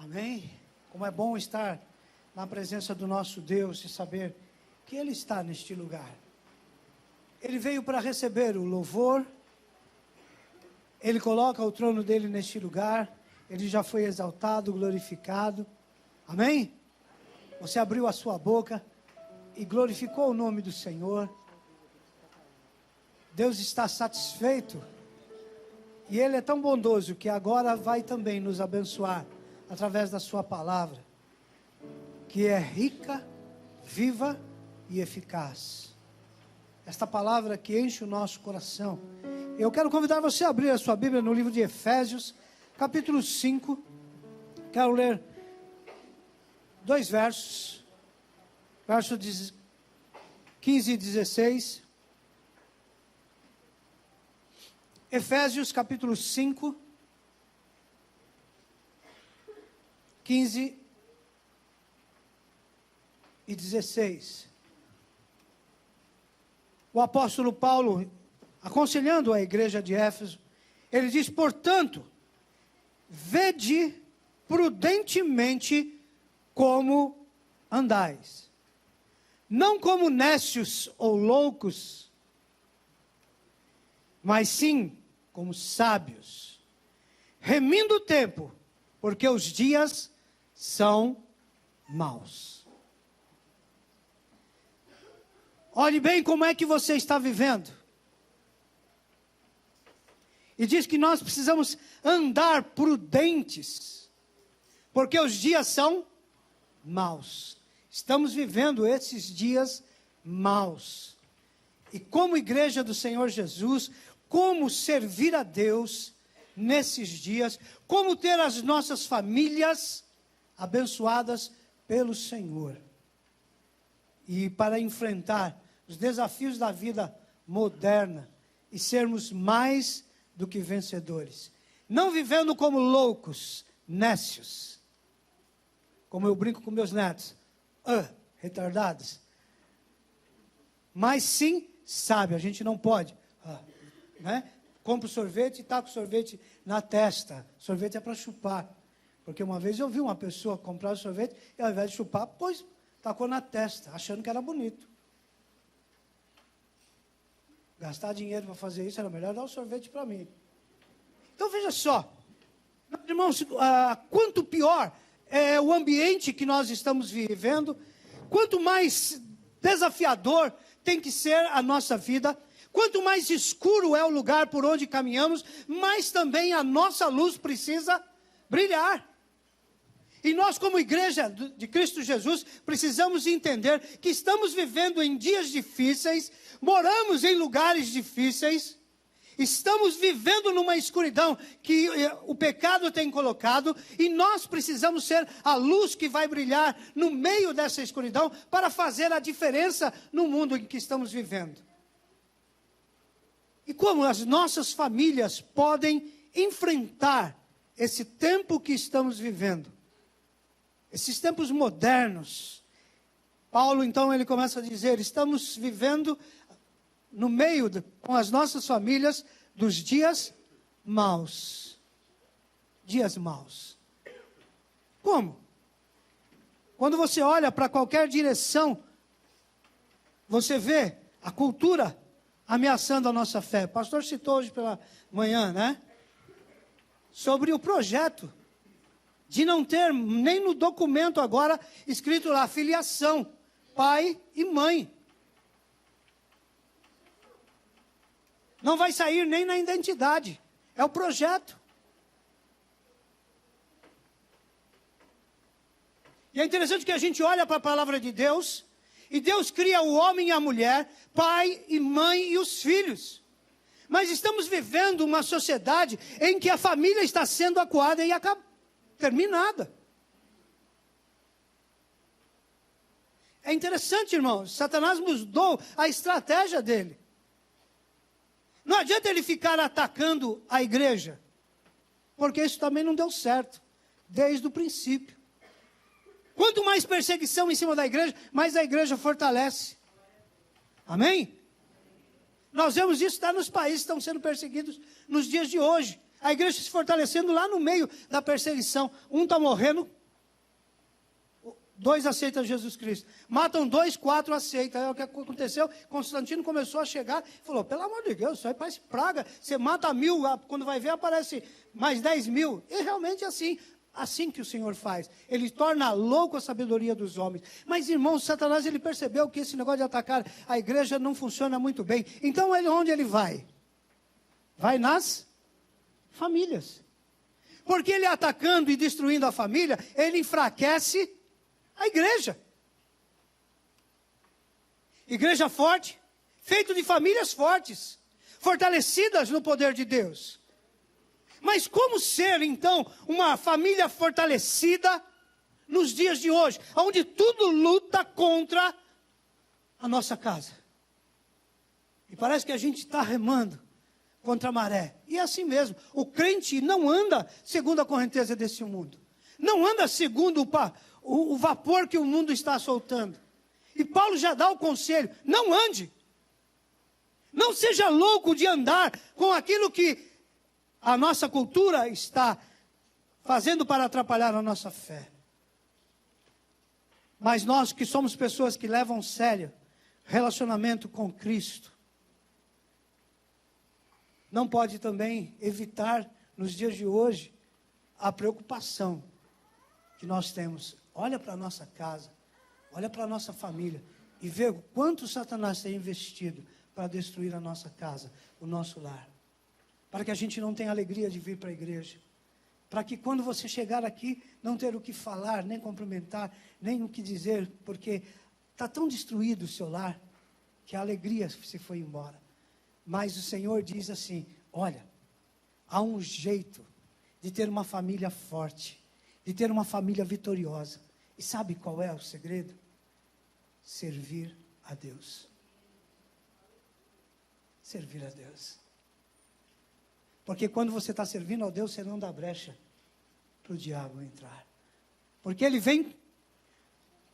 Amém? Como é bom estar na presença do nosso Deus e saber que Ele está neste lugar. Ele veio para receber o louvor, Ele coloca o trono dele neste lugar, Ele já foi exaltado, glorificado. Amém? Você abriu a sua boca e glorificou o nome do Senhor. Deus está satisfeito e Ele é tão bondoso que agora vai também nos abençoar através da sua palavra, que é rica, viva e eficaz. Esta palavra que enche o nosso coração. Eu quero convidar você a abrir a sua Bíblia no livro de Efésios, capítulo 5. Quero ler 2 versos, versos 15 e 16. Efésios capítulo 5, 15 e 16. O apóstolo Paulo, aconselhando a igreja de Éfeso, ele diz: portanto, vede prudentemente como andais, não como nécios ou loucos, mas sim como sábios, remindo o tempo, porque os dias são maus. Olhe bem como é que você está vivendo. E diz que nós precisamos andar prudentes, porque os dias são maus. Estamos vivendo esses dias maus. E como igreja do Senhor Jesus, como servir a Deus nesses dias, como ter as nossas famílias abençoadas pelo Senhor. E para enfrentar os desafios da vida moderna e sermos mais do que vencedores. Não vivendo como loucos, nécios, como eu brinco com meus netos, retardados. Mas sim, sábio. A gente não pode, né? Compra o sorvete e taca o sorvete na testa. Sorvete é para chupar. Porque uma vez eu vi uma pessoa comprar o sorvete e ao invés de chupar, tacou na testa, achando que era bonito. Gastar dinheiro para fazer isso, era melhor dar o sorvete para mim. Então veja só, meus irmãos, quanto pior é o ambiente que nós estamos vivendo, quanto mais desafiador tem que ser a nossa vida, quanto mais escuro é o lugar por onde caminhamos, mais também a nossa luz precisa brilhar. E nós, como igreja de Cristo Jesus, precisamos entender que estamos vivendo em dias difíceis, moramos em lugares difíceis, estamos vivendo numa escuridão que o pecado tem colocado, e nós precisamos ser a luz que vai brilhar no meio dessa escuridão para fazer a diferença no mundo em que estamos vivendo. E como as nossas famílias podem enfrentar esse tempo que estamos vivendo? Esses tempos modernos. Paulo, então, ele começa a dizer: estamos vivendo no meio, com as nossas famílias, dos dias maus. Dias maus. Como? Quando você olha para qualquer direção, você vê a cultura ameaçando a nossa fé. O pastor citou hoje pela manhã, né? Sobre o projeto de não ter nem no documento agora escrito lá filiação, pai e mãe. Não vai sair nem na identidade. É o projeto. E é interessante que a gente olha para a palavra de Deus, e Deus cria o homem e a mulher, pai e mãe e os filhos. Mas estamos vivendo uma sociedade em que a família está sendo acuada e terminada. É interessante, irmãos, Satanás mudou a estratégia dele. Não adianta ele ficar atacando a igreja, porque isso também não deu certo, desde o princípio. Quanto mais perseguição em cima da igreja, mais a igreja fortalece. Amém? Nós vemos isso estar nos países que estão sendo perseguidos nos dias de hoje. A igreja se fortalecendo lá no meio da perseguição. Um está morrendo 2 aceitam Jesus Cristo. Matam 2, 4 aceitam. É o que aconteceu. Constantino começou a chegar e falou, pelo amor de Deus, isso aí parece praga. Você mata 1000, quando vai ver aparece mais 10.000. E realmente é assim que o Senhor faz. Ele torna louco a sabedoria dos homens. Mas, irmãos, Satanás, ele percebeu que esse negócio de atacar a igreja não funciona muito bem. Então, onde ele vai? Vai nas famílias. Porque ele atacando e destruindo a família, ele enfraquece a igreja. Igreja forte, feito de famílias fortes, fortalecidas no poder de Deus. Mas como ser, então, uma família fortalecida nos dias de hoje, onde tudo luta contra a nossa casa? E parece que a gente está remando contra a maré. E é assim mesmo. O crente não anda segundo a correnteza desse mundo. Não anda segundo o vapor que o mundo está soltando. E Paulo já dá o conselho: não ande. Não seja louco de andar com aquilo que a nossa cultura está fazendo para atrapalhar a nossa fé. Mas nós que somos pessoas que levam sério relacionamento com Cristo, não pode também evitar, nos dias de hoje, a preocupação que nós temos. Olha para a nossa casa, olha para a nossa família e vê o quanto Satanás tem investido para destruir a nossa casa, o nosso lar. Para que a gente não tenha alegria de vir para a igreja. Para que quando você chegar aqui, não ter o que falar, nem cumprimentar, nem o que dizer, porque está tão destruído o seu lar, que a alegria se foi embora. Mas o Senhor diz assim: olha, há um jeito de ter uma família forte, de ter uma família vitoriosa. E sabe qual é o segredo? Servir a Deus. Servir a Deus. Porque quando você está servindo a Deus, você não dá brecha para o diabo entrar. Porque ele vem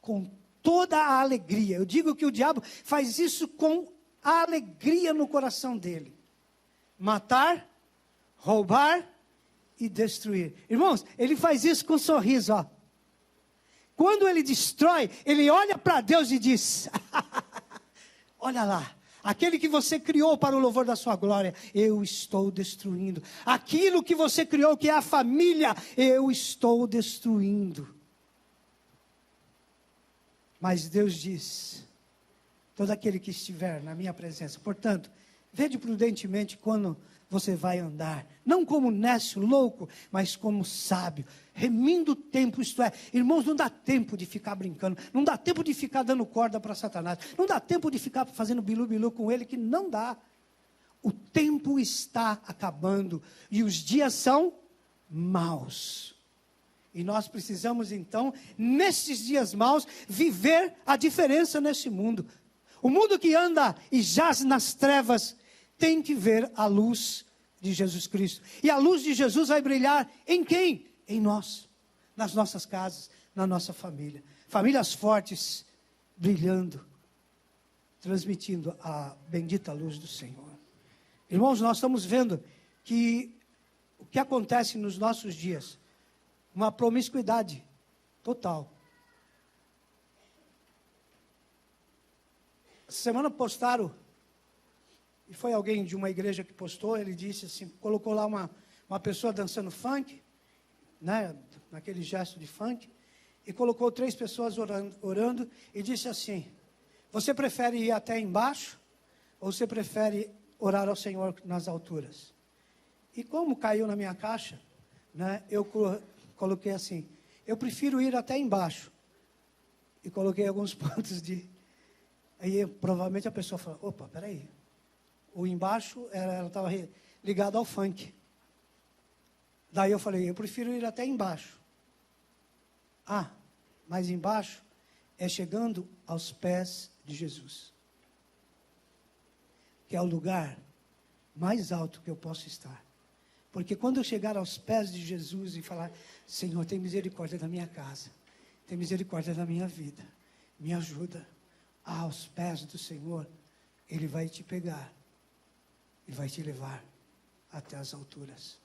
com toda a alegria. Eu digo que o diabo faz isso com a alegria no coração dele. Matar, roubar e destruir. Irmãos, ele faz isso com um sorriso, ó. Quando ele destrói, ele olha para Deus e diz: olha lá, aquele que você criou para o louvor da sua glória, eu estou destruindo. Aquilo que você criou, que é a família, eu estou destruindo. Mas Deus diz: todo aquele que estiver na minha presença. Portanto, vede prudentemente quando você vai andar. Não como nécio, louco, mas como sábio. Remindo o tempo, isto é. Irmãos, não dá tempo de ficar brincando. Não dá tempo de ficar dando corda para Satanás. Não dá tempo de ficar fazendo bilu-bilu com ele, que não dá. O tempo está acabando. E os dias são maus. E nós precisamos, então, nesses dias maus, viver a diferença nesse mundo. O mundo que anda e jaz nas trevas tem que ver a luz de Jesus Cristo. E a luz de Jesus vai brilhar em quem? Em nós, nas nossas casas, na nossa família. Famílias fortes, brilhando, transmitindo a bendita luz do Senhor. Irmãos, nós estamos vendo que o que acontece nos nossos dias, uma promiscuidade total. Essa semana postaram, e foi alguém de uma igreja que postou, ele disse assim, colocou lá uma pessoa dançando funk, né, naquele gesto de funk, e colocou 3 pessoas orando, e disse assim: você prefere ir até embaixo, ou você prefere orar ao Senhor nas alturas? E como caiu na minha caixa, né, eu coloquei assim: eu prefiro ir até embaixo. E coloquei alguns pontos de... Aí provavelmente a pessoa falou: opa, peraí. O embaixo, ela estava ligada ao funk. Daí eu falei: eu prefiro ir até embaixo. Ah, mas embaixo é chegando aos pés de Jesus. Que é o lugar mais alto que eu posso estar. Porque quando eu chegar aos pés de Jesus e falar: Senhor, tem misericórdia da minha casa, tem misericórdia da minha vida, me ajuda. Aos pés do Senhor, Ele vai te pegar e vai te levar até as alturas.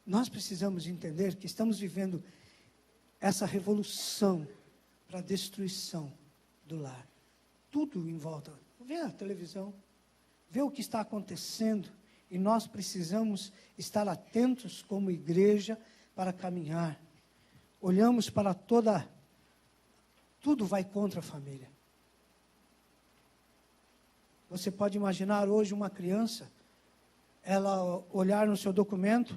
Nós precisamos entender que estamos vivendo essa revolução para a destruição do lar. Tudo em volta. Vê a televisão, vê o que está acontecendo, e nós precisamos estar atentos como igreja para caminhar. Olhamos para tudo vai contra a família. Você pode imaginar hoje uma criança, ela olhar no seu documento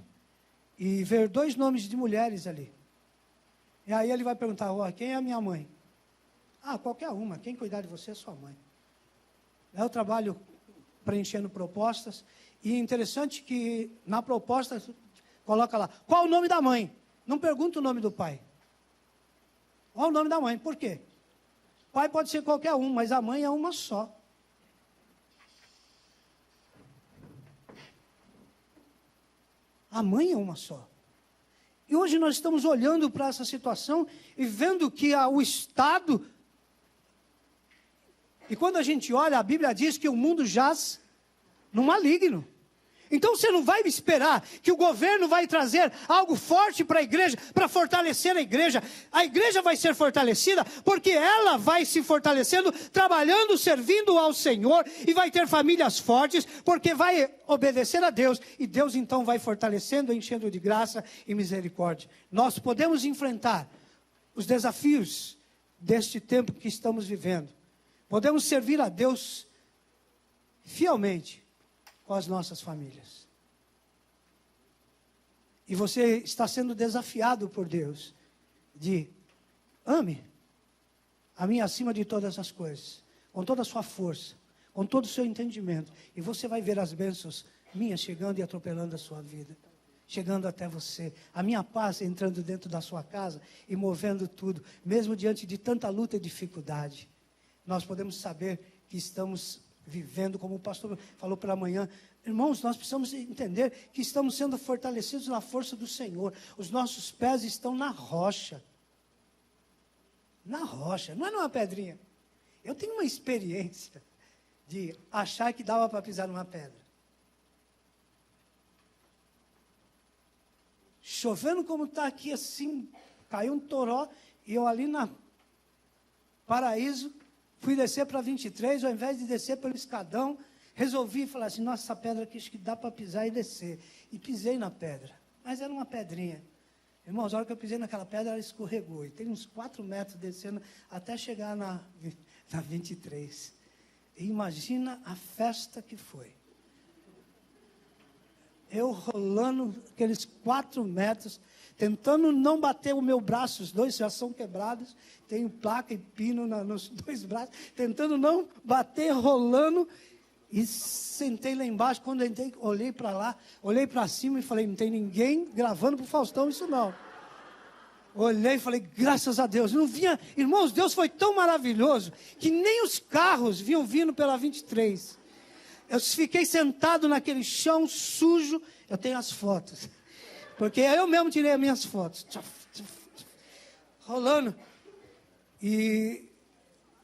e ver 2 nomes de mulheres ali. E aí ele vai perguntar, quem é a minha mãe? Qualquer uma, quem cuidar de você é sua mãe. Eu trabalho preenchendo propostas, e é interessante que na proposta coloca lá, qual o nome da mãe? Não pergunta o nome do pai. Qual o nome da mãe? Por quê? Pai pode ser qualquer um, mas a mãe é uma só. A mãe é uma só. E hoje nós estamos olhando para essa situação e vendo que o Estado... E quando a gente olha, a Bíblia diz que o mundo jaz no maligno. Então você não vai esperar que o governo vai trazer algo forte para a igreja, para fortalecer a igreja. A igreja vai ser fortalecida porque ela vai se fortalecendo, trabalhando, servindo ao Senhor, e vai ter famílias fortes, porque vai obedecer a Deus, e Deus então vai fortalecendo, enchendo de graça e misericórdia. Nós podemos enfrentar os desafios deste tempo que estamos vivendo. Podemos servir a Deus fielmente com as nossas famílias. E você está sendo desafiado por Deus de ame a mim acima de todas as coisas, com toda a sua força, com todo o seu entendimento, e você vai ver as bênçãos minhas chegando e atropelando a sua vida, chegando até você, a minha paz entrando dentro da sua casa e movendo tudo, mesmo diante de tanta luta e dificuldade. Nós podemos saber que estamos vivendo, como o pastor falou pela manhã. Irmãos, nós precisamos entender que estamos sendo fortalecidos na força do Senhor. Os nossos pés estão na rocha. Na rocha, não é numa pedrinha. Eu tenho uma experiência de achar que dava para pisar numa pedra. Chovendo como está aqui assim, caiu um toró, e eu ali na Paraíso, fui descer para 23, ao invés de descer pelo escadão, resolvi falar assim, nossa, essa pedra aqui acho que dá para pisar e descer. E pisei na pedra, mas era uma pedrinha. Irmãos, a hora que eu pisei naquela pedra, ela escorregou. E tem uns 4 metros descendo até chegar na 23. E imagina a festa que foi. Eu rolando aqueles 4 metros, tentando não bater o meu braço, os 2 já são quebrados, tenho placa e pino nos 2 braços, tentando não bater, rolando, e sentei lá embaixo. Quando eu entrei, olhei para lá, olhei para cima e falei, não tem ninguém gravando para o Faustão isso não. Olhei e falei, graças a Deus. Não vinha, irmãos, Deus foi tão maravilhoso, que nem os carros vinham vindo pela 23. Eu fiquei sentado naquele chão sujo, eu tenho as fotos, porque eu mesmo tirei as minhas fotos, rolando, e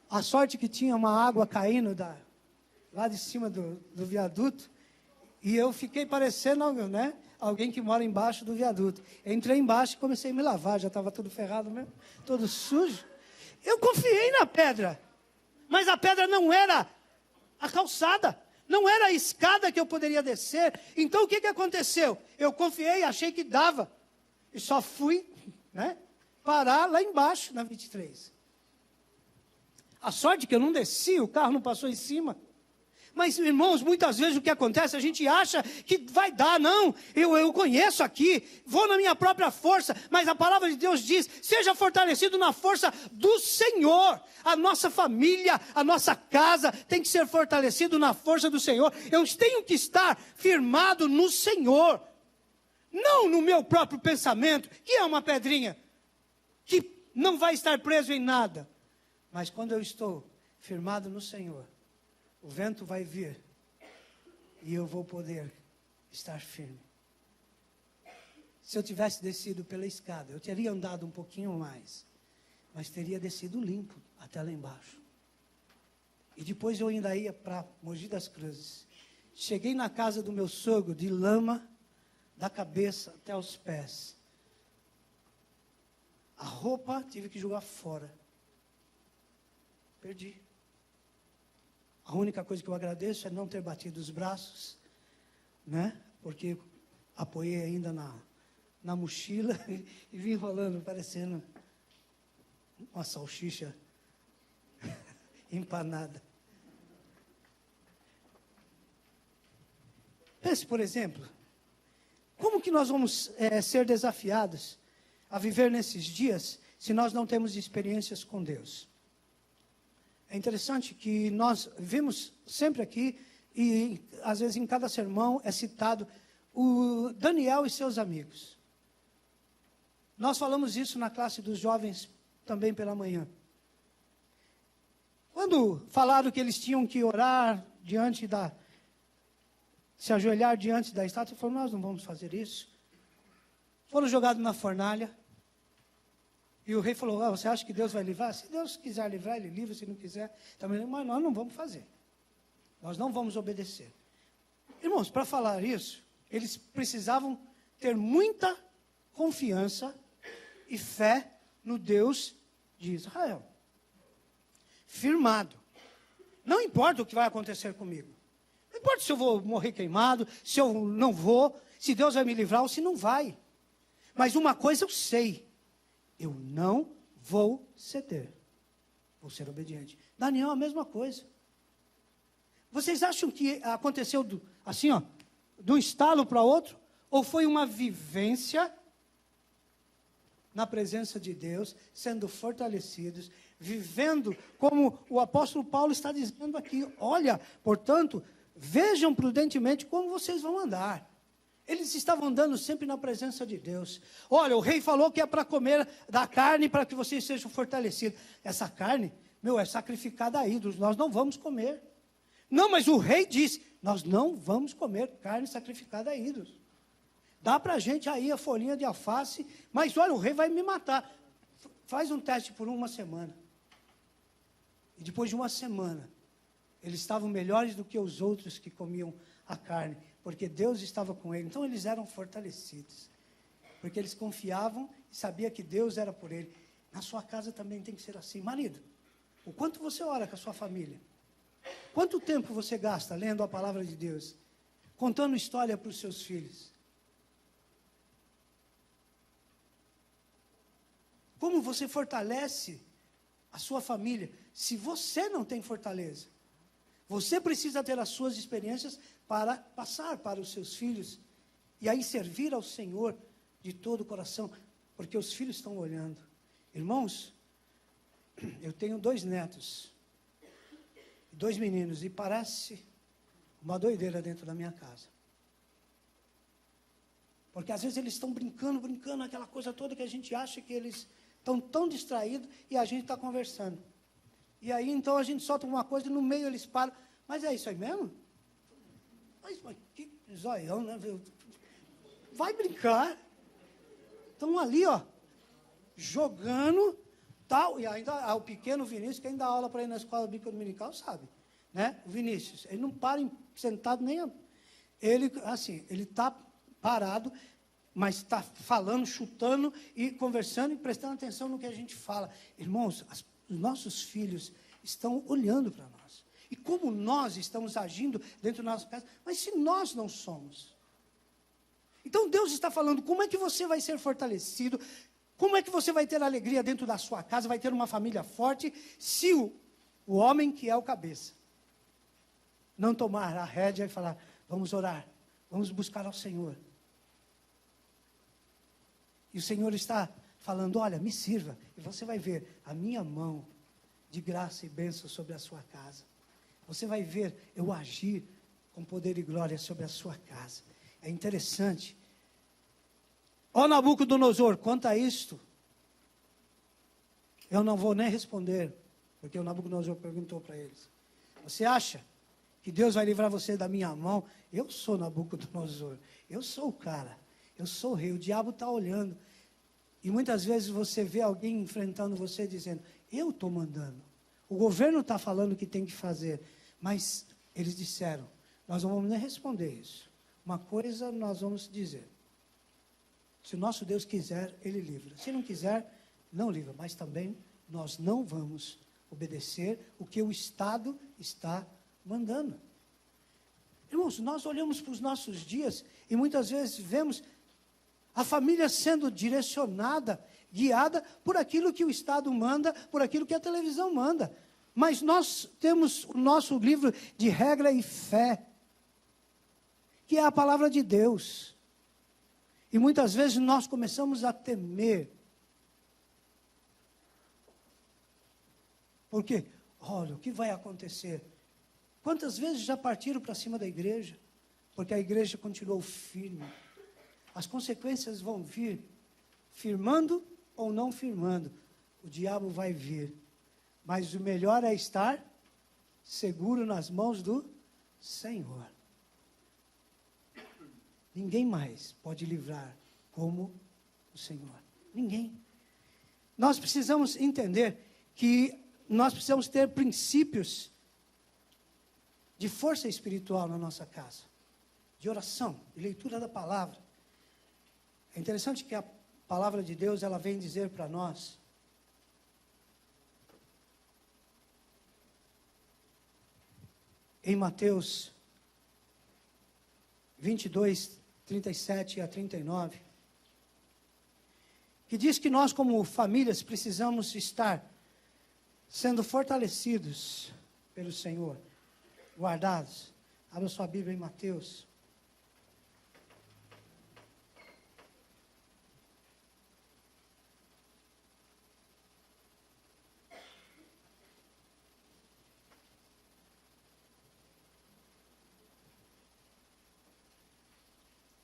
a sorte que tinha uma água caindo lá de cima do viaduto, e eu fiquei parecendo, né, alguém que mora embaixo do viaduto. Eu entrei embaixo e comecei a me lavar, já estava tudo ferrado mesmo, todo sujo. Eu confiei na pedra, mas a pedra não era a calçada. Não era a escada que eu poderia descer. Então o que aconteceu? Eu confiei, achei que dava. E só fui, né, parar lá embaixo, na 23. A sorte que eu não desci, o carro não passou em cima. Mas, irmãos, muitas vezes o que acontece, a gente acha que vai dar. Não, eu conheço aqui, vou na minha própria força, mas a palavra de Deus diz, seja fortalecido na força do Senhor. A nossa família, a nossa casa tem que ser fortalecido na força do Senhor. Eu tenho que estar firmado no Senhor, não no meu próprio pensamento, que é uma pedrinha, que não vai estar preso em nada. Mas quando eu estou firmado no Senhor, o vento vai vir e eu vou poder estar firme. Se eu tivesse descido pela escada, eu teria andado um pouquinho mais, mas teria descido limpo até lá embaixo. E depois eu ainda ia para Mogi das Cruzes. Cheguei na casa do meu sogro, de lama da cabeça até os pés. A roupa tive que jogar fora. Perdi. A única coisa que eu agradeço é não ter batido os braços, né? Porque apoiei ainda na mochila e vim rolando, parecendo uma salsicha empanada. Pense, por exemplo, como que nós vamos ser desafiados a viver nesses dias se nós não temos experiências com Deus? É interessante que nós vimos sempre aqui, e às vezes em cada sermão é citado o Daniel e seus amigos. Nós falamos isso na classe dos jovens também pela manhã. Quando falaram que eles tinham que orar se ajoelhar diante da estátua, ele falou, nós não vamos fazer isso. Foram jogados na fornalha. E o rei falou, você acha que Deus vai livrar? Se Deus quiser livrar, Ele livra, se não quiser, também. Mas nós não vamos fazer. Nós não vamos obedecer. Irmãos, para falar isso, eles precisavam ter muita confiança e fé no Deus de Israel. Firmado. Não importa o que vai acontecer comigo. Não importa se eu vou morrer queimado, se eu não vou, se Deus vai me livrar ou se não vai. Mas uma coisa eu sei. Eu não vou ceder. Vou ser obediente. Daniel, a mesma coisa. Vocês acham que aconteceu de um estalo para outro? Ou foi uma vivência na presença de Deus, sendo fortalecidos, vivendo como o apóstolo Paulo está dizendo aqui. Olha, portanto, vejam prudentemente como vocês vão andar. Eles estavam andando sempre na presença de Deus. Olha, o rei falou que é para comer da carne para que vocês sejam fortalecidos. Essa carne, é sacrificada a ídolos, nós não vamos comer. Não, mas o rei disse, nós não vamos comer carne sacrificada a ídolos. Dá para a gente aí a folhinha de alface, mas olha, o rei vai me matar. Faz um teste por uma semana. E depois de uma semana, eles estavam melhores do que os outros que comiam a carne, porque Deus estava com ele. Então eles eram fortalecidos, porque eles confiavam e sabiam que Deus era por ele. Na sua casa também tem que ser assim. Marido, o quanto você ora com a sua família? Quanto tempo você gasta lendo a palavra de Deus? Contando história para os seus filhos? Como você fortalece a sua família se você não tem fortaleza? Você precisa ter as suas experiências para passar para os seus filhos e aí servir ao Senhor de todo o coração, porque os filhos estão olhando. Irmãos, eu tenho 2 netos, 2 meninos, e parece uma doideira dentro da minha casa. Porque às vezes eles estão brincando, aquela coisa toda que a gente acha que eles estão tão distraídos e a gente está conversando. E aí, então, a gente solta uma coisa e no meio eles param. Mas é isso aí mesmo? Mas que zoião, né? Vai brincar. Estão ali, jogando, tal. E ainda o pequeno Vinícius, quem dá aula para ir na escola bíblica dominical, sabe. Né? O Vinícius, ele não para sentado nem... Ele está parado, mas está falando, chutando e conversando e prestando atenção no que a gente fala. Irmãos, os nossos filhos estão olhando para nós. E como nós estamos agindo dentro da nossa casa, mas se nós não somos? Então Deus está falando, como é que você vai ser fortalecido? Como é que você vai ter alegria dentro da sua casa, vai ter uma família forte, se o homem que é o cabeça não tomar a rédea e falar, vamos orar, vamos buscar ao Senhor. E o Senhor está falando, olha, me sirva, e você vai ver a minha mão de graça e bênção sobre a sua casa. Você vai ver eu agir com poder e glória sobre a sua casa. É interessante. Ó Nabucodonosor, quanto a isto, eu não vou nem responder, porque o Nabucodonosor perguntou para eles, você acha que Deus vai livrar você da minha mão? Eu sou Nabucodonosor, eu sou o cara, eu sou o rei, o diabo está olhando. E muitas vezes você vê alguém enfrentando você dizendo, eu estou mandando. O governo está falando o que tem que fazer. Mas eles disseram, nós não vamos nem responder isso. Uma coisa nós vamos dizer. Se o nosso Deus quiser, Ele livra. Se não quiser, não livra, mas também nós não vamos obedecer o que o Estado está mandando. Irmãos, nós olhamos para os nossos dias e muitas vezes vemos a família sendo direcionada, guiada por aquilo que o Estado manda, por aquilo que a televisão manda. Mas nós temos o nosso livro de regra e fé, que é a palavra de Deus. E muitas vezes nós começamos a temer. Porque, olha, o que vai acontecer? Quantas vezes já partiram para cima da igreja? Porque a igreja continuou firme. As consequências vão vir, firmando ou não firmando. O diabo vai vir. Mas o melhor é estar seguro nas mãos do Senhor. Ninguém mais pode livrar como o Senhor. Ninguém. Nós precisamos entender que nós precisamos ter princípios de força espiritual na nossa casa, de oração, de leitura da palavra. É interessante que a palavra de Deus, ela vem dizer para nós, em Mateus 22, 37 a 39, que diz que nós como famílias precisamos estar sendo fortalecidos pelo Senhor, guardados. Abra sua Bíblia em Mateus.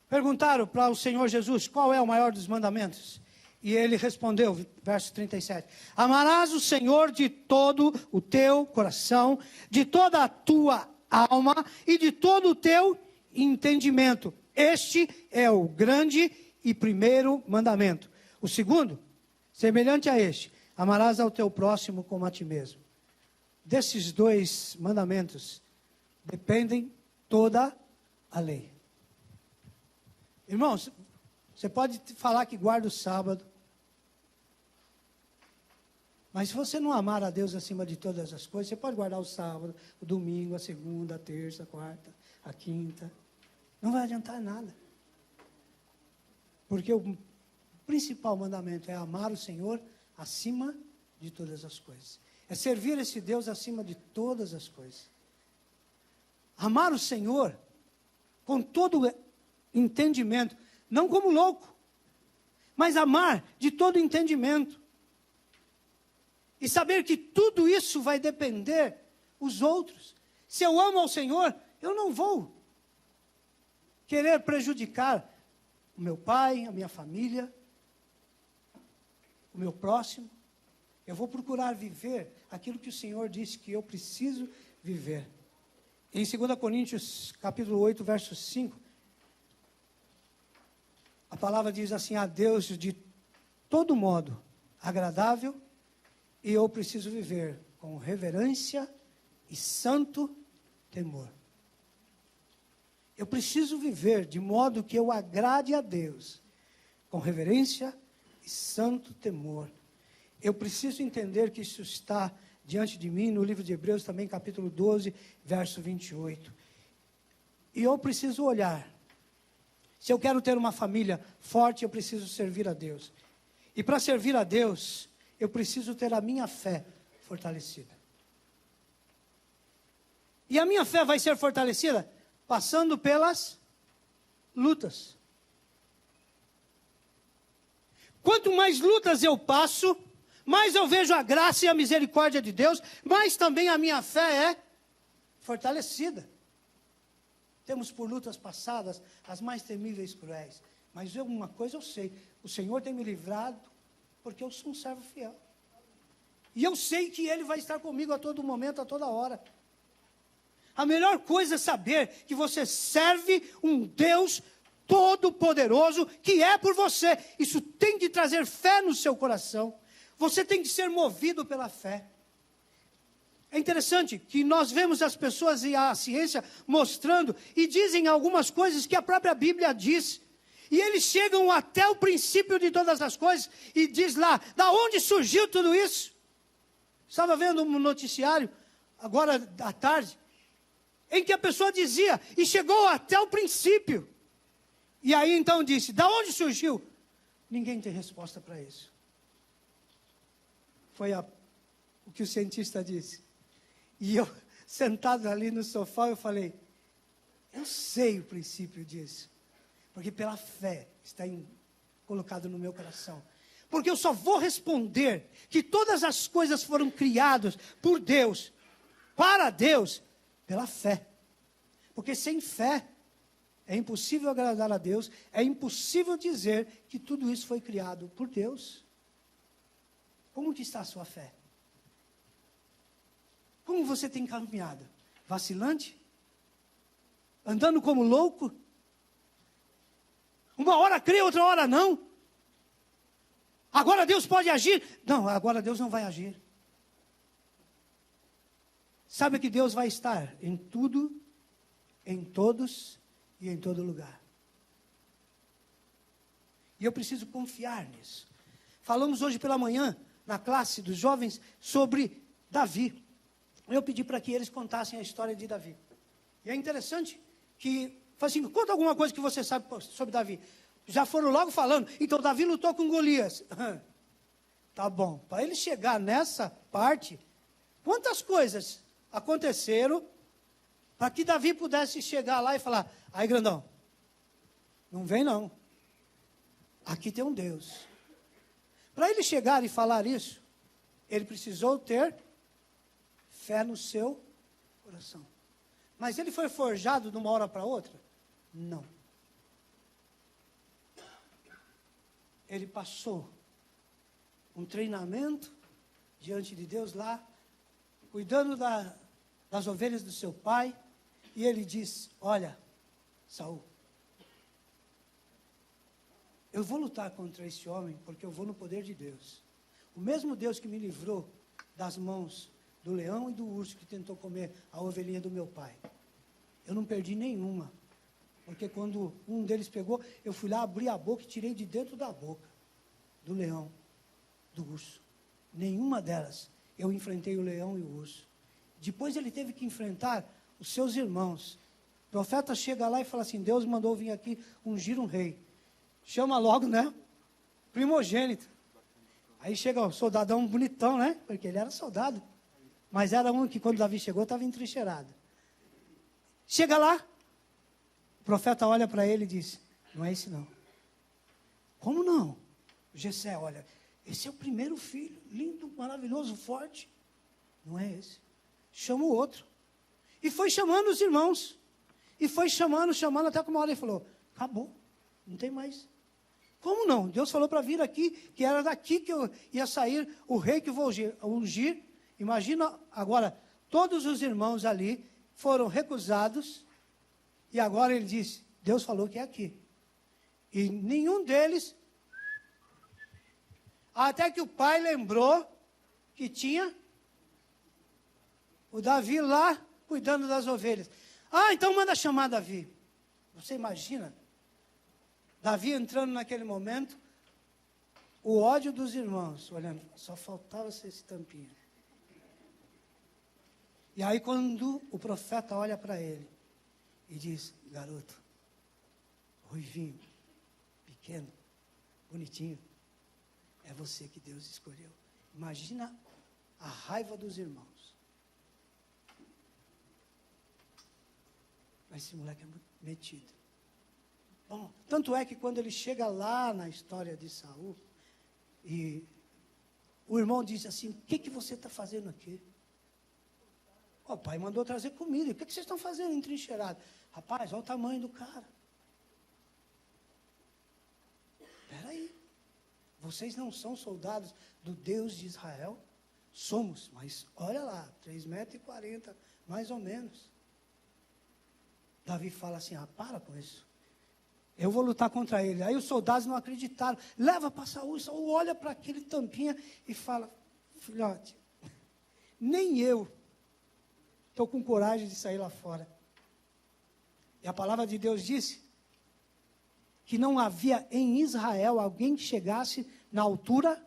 Perguntaram para o Senhor Jesus, qual é o maior dos mandamentos? E ele respondeu, verso 37, amarás o Senhor de todo o teu coração, de toda a tua alma e de todo o teu entendimento. Este é o grande e primeiro mandamento. O segundo, semelhante a este, amarás ao teu próximo como a ti mesmo. Desses dois mandamentos dependem toda a lei. Irmãos, você pode falar que guarda o sábado, mas se você não amar a Deus acima de todas as coisas, você pode guardar o sábado, o domingo, a segunda, a terça, a quarta, a quinta. Não vai adiantar nada. Porque o principal mandamento é amar o Senhor acima de todas as coisas. É servir esse Deus acima de todas as coisas. Amar o Senhor com todo entendimento, não como louco, mas amar de todo entendimento. E saber que tudo isso vai depender os outros. Se eu amo ao Senhor, eu não vou querer prejudicar o meu pai, a minha família, o meu próximo. Eu vou procurar viver aquilo que o Senhor disse que eu preciso viver. Em 2 Coríntios, capítulo 8, verso 5, a palavra diz assim, a Deus de todo modo agradável, e eu preciso viver com reverência e santo temor. Eu preciso viver de modo que eu agrade a Deus, com reverência e santo temor. Eu preciso entender que isso está diante de mim, no livro de Hebreus também, capítulo 12, verso 28. E eu preciso olhar. Se eu quero ter uma família forte, eu preciso servir a Deus. E para servir a Deus, eu preciso ter a minha fé fortalecida. E a minha fé vai ser fortalecida passando pelas lutas. Quanto mais lutas eu passo, mais eu vejo a graça e a misericórdia de Deus, mais também a minha fé é fortalecida. Temos por lutas passadas as mais temíveis e cruéis. Mas uma coisa eu sei, o Senhor tem me livrado, porque eu sou um servo fiel. E eu sei que Ele vai estar comigo a todo momento, a toda hora. A melhor coisa é saber que você serve um Deus todo-poderoso, que é por você. Isso tem que trazer fé no seu coração. Você tem que ser movido pela fé. É interessante que nós vemos as pessoas e a ciência mostrando e dizem algumas coisas que a própria Bíblia diz. E eles chegam até o princípio de todas as coisas e diz lá, da onde surgiu tudo isso? Estava vendo um noticiário, agora à tarde, em que a pessoa dizia, e chegou até o princípio. E aí então disse, da onde surgiu? Ninguém tem resposta para isso. Foi o que o cientista disse. E eu, sentado ali no sofá, eu falei, eu sei o princípio disso. Porque pela fé está colocado no meu coração. Porque eu só vou responder que todas as coisas foram criadas por Deus, para Deus, pela fé. Porque sem fé é impossível agradar a Deus, é impossível dizer que tudo isso foi criado por Deus. Como que está a sua fé? Como você tem caminhado? Vacilante? Andando como louco? Uma hora crê, outra hora não? Agora Deus pode agir? Não, agora Deus não vai agir. Sabe que Deus vai estar em tudo, em todos e em todo lugar. E eu preciso confiar nisso. Falamos hoje pela manhã, na classe dos jovens, sobre Davi. Eu pedi para que eles contassem a história de Davi. E é interessante que, assim, conta alguma coisa que você sabe sobre Davi. Já foram logo falando, então Davi lutou com Golias. Tá bom, para ele chegar nessa parte, quantas coisas aconteceram para que Davi pudesse chegar lá e falar, aí grandão, não vem não, aqui tem um Deus. Para ele chegar e falar isso, ele precisou ter fé no seu coração. Mas ele foi forjado de uma hora para outra? Não. Ele passou um treinamento diante de Deus lá, cuidando das ovelhas do seu pai, e ele diz, olha, Saul, eu vou lutar contra esse homem, porque eu vou no poder de Deus. O mesmo Deus que me livrou das mãos do leão e do urso que tentou comer a ovelhinha do meu pai. Eu não perdi nenhuma. Porque quando um deles pegou, eu fui lá, abri a boca e tirei de dentro da boca do leão, do urso. Nenhuma delas eu enfrentei o leão e o urso. Depois ele teve que enfrentar os seus irmãos. O profeta chega lá e fala assim, Deus mandou vir aqui ungir um rei. Chama logo, né? Primogênito. Aí chega o soldadão bonitão, né? Porque ele era soldado. Mas era um que quando Davi chegou estava entrincheirado. Chega lá, o profeta olha para ele e diz, não é esse não. Como não? Jessé, olha, esse é o primeiro filho, lindo, maravilhoso, forte. Não é esse. Chama o outro. E foi chamando os irmãos. E foi chamando, até que uma hora ele falou, acabou, não tem mais. Como não? Deus falou para vir aqui, que era daqui que eu ia sair o rei que vou ungir. Imagina agora, todos os irmãos ali foram recusados, e agora ele diz, Deus falou que é aqui. E nenhum deles, até que o pai lembrou que tinha o Davi lá, cuidando das ovelhas. Ah, então manda chamar Davi. Você imagina? Davi entrando naquele momento, o ódio dos irmãos, olhando, só faltava ser esse tampinho. E aí quando o profeta olha para ele e diz, garoto, ruivinho, pequeno, bonitinho, é você que Deus escolheu. Imagina a raiva dos irmãos. Mas esse moleque é muito metido. Bom, tanto é que quando ele chega lá na história de Saul, e o irmão diz assim, o que você está fazendo aqui? O pai mandou trazer comida, o que vocês estão fazendo entrincheirado? Rapaz, olha o tamanho do cara. Espera aí, vocês não são soldados do Deus de Israel? Somos, mas olha lá, 3,40 metros, mais ou menos. Davi fala assim, para com isso. Eu vou lutar contra ele. Aí os soldados não acreditaram. Leva para Saul. Saul olha para aquele tampinha e fala, filhote, nem eu estou com coragem de sair lá fora. E a palavra de Deus disse que não havia em Israel alguém que chegasse na altura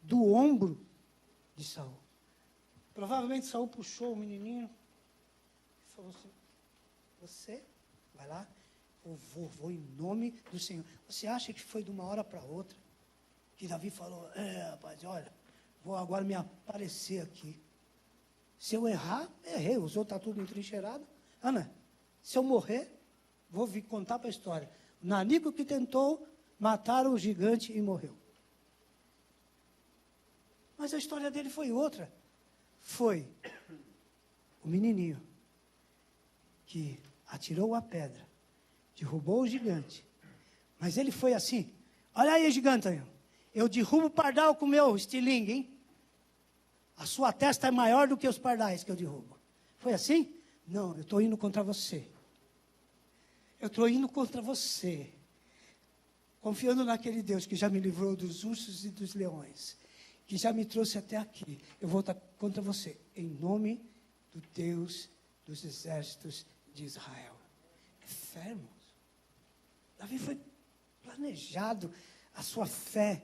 do ombro de Saul. Provavelmente Saul puxou o menininho e falou assim: você vai lá, eu vou em nome do Senhor. Você acha que foi de uma hora para outra que Davi falou: rapaz, olha, vou agora me aparecer aqui. Se eu errar, errei. Os outros estão tudo entrincheirado. Ana, se eu morrer, vou vir contar para a história. O Nanico que tentou matar o gigante e morreu. Mas a história dele foi outra. Foi o menininho que atirou a pedra, derrubou o gigante. Mas ele foi assim: olha aí, gigante, eu derrubo o pardal com o meu estilingue, hein? A sua testa é maior do que os pardais que eu derrubo. Foi assim? Não, eu estou indo contra você. Eu estou indo contra você. Confiando naquele Deus que já me livrou dos ursos e dos leões, que já me trouxe até aqui. Eu vou estar contra você, em nome do Deus dos exércitos de Israel. É fé, irmãos. Davi foi planejado, a sua fé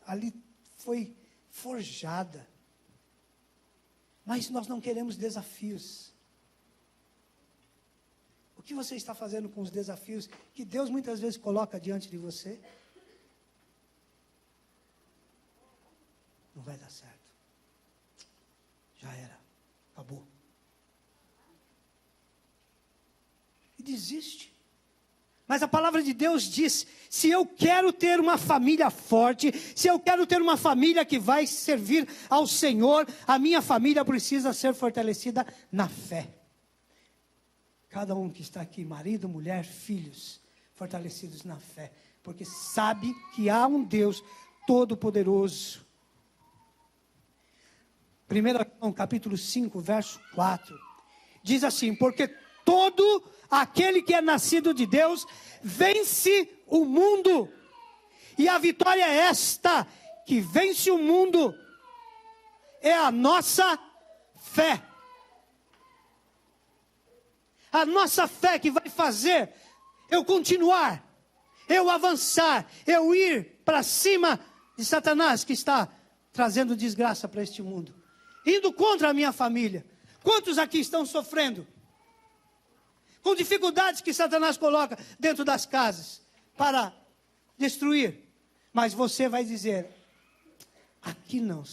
ali foi forjada. Mas nós não queremos desafios. O que você está fazendo com os desafios que Deus muitas vezes coloca diante de você? Não vai dar certo. Já era. Acabou. E desiste. Mas a palavra de Deus diz: se eu quero ter uma família forte, se eu quero ter uma família que vai servir ao Senhor, a minha família precisa ser fortalecida na fé. Cada um que está aqui, marido, mulher, filhos, fortalecidos na fé, porque sabe que há um Deus todo-poderoso. 1 João capítulo 5, verso 4, diz assim: porque todo aquele que é nascido de Deus vence o mundo. E a vitória é esta, que vence o mundo, é a nossa fé. A nossa fé que vai fazer eu continuar, eu avançar, eu ir para cima de Satanás que está trazendo desgraça para este mundo, indo contra a minha família. Quantos aqui estão sofrendo com dificuldades que Satanás coloca dentro das casas para destruir? Mas você vai dizer: aqui não,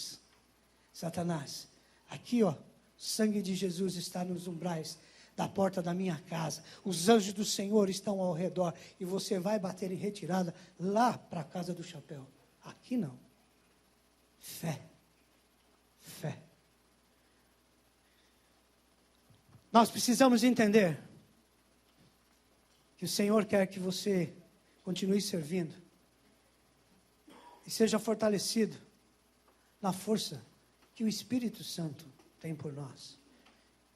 Satanás, aqui ó, o sangue de Jesus está nos umbrais da porta da minha casa, os anjos do Senhor estão ao redor, e você vai bater em retirada lá para a casa do chapéu. Aqui não. Fé. Fé. Nós precisamos entender que o Senhor quer que você continue servindo e seja fortalecido na força que o Espírito Santo tem por nós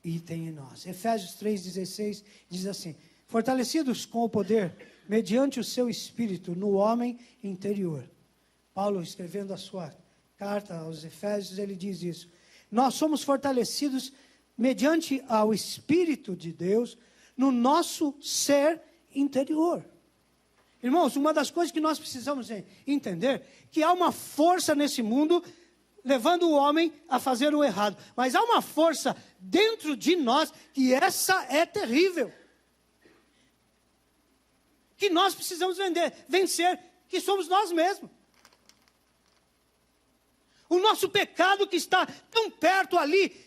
e tem em nós. Efésios 3,16 diz assim: fortalecidos com o poder, mediante o seu Espírito, no homem interior. Paulo, escrevendo a sua carta aos Efésios, ele diz isso: nós somos fortalecidos mediante ao Espírito de Deus, no nosso ser interior. Irmãos, uma das coisas que nós precisamos entender, que há uma força nesse mundo, levando o homem a fazer o errado. Mas há uma força dentro de nós, que essa é terrível. Que nós precisamos vencer, que somos nós mesmos. O nosso pecado que está tão perto ali,